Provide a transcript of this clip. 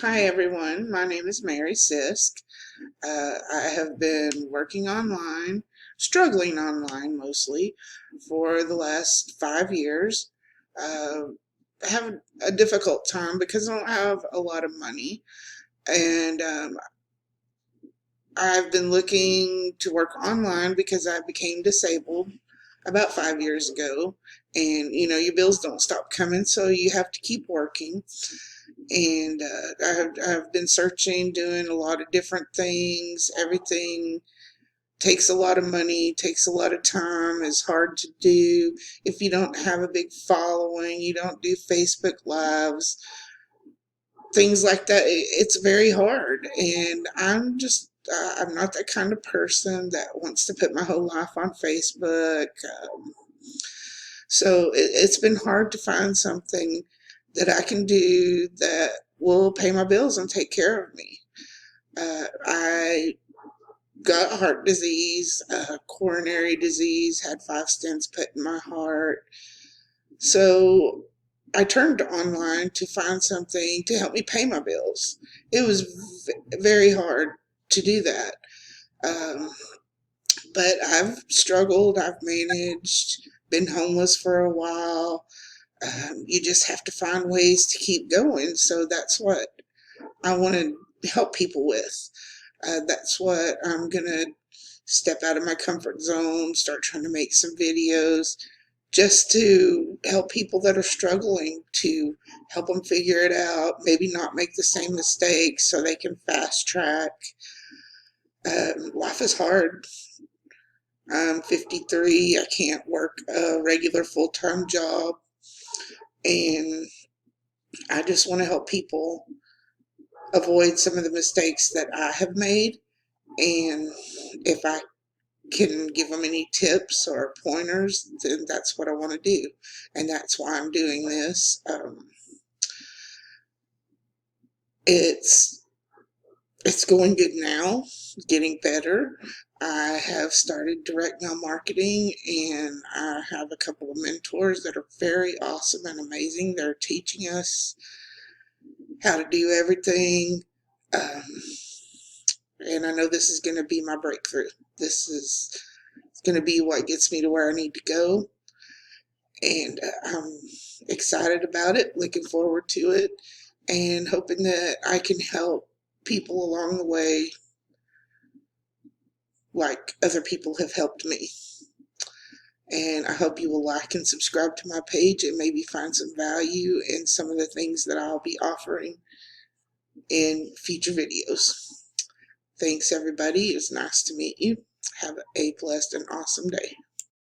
Hi everyone, my name is Mary Sisk. I have been working online, struggling online mostly, for the last 5 years. I have a difficult time because I don't have a lot of money, and I've been looking to work online because I became disabled about 5 years ago, and your bills don't stop coming, so you have to keep working. And I've been searching, doing a lot of different things. Everything takes a lot of money, takes a lot of time, is hard to do. If you don't have a big following, you don't do Facebook Lives, things like that, it's very hard. And I'm not that kind of person that wants to put my whole life on Facebook. So it's been hard to find something that I can do that will pay my bills and take care of me. I got heart disease, coronary disease, had 5 stents put in my heart. So I turned to online to find something to help me pay my bills. It was very hard to do that. Um, but I've struggled, I've managed, been homeless for a while. You just have to find ways to keep going. So that's what I want to help people with. That's what I'm going to step out of my comfort zone, start trying to make some videos just to help people that are struggling, to help them figure it out, maybe not make the same mistakes so they can fast track. Life is hard. I'm 53. I can't work a regular full-time job, and I just want to help people avoid some of the mistakes that I have made. And if I can give them any tips or pointers, then that's what I want to do. And that's why I'm doing this. It's it's going good now, getting better. I have started direct mail marketing, and I have a couple of mentors that are very awesome and amazing. They're teaching us how to do everything. Um, and I know this is going to be my breakthrough. This is going to be what gets me to where I need to go. And I'm excited about it, looking forward to it, and hoping that I can help people along the way like other people have helped me. And I hope you will like and subscribe to my page and maybe find some value in some of the things that I'll be offering in future videos. Thanks, everybody. It was nice to meet you. Have a blessed and awesome day.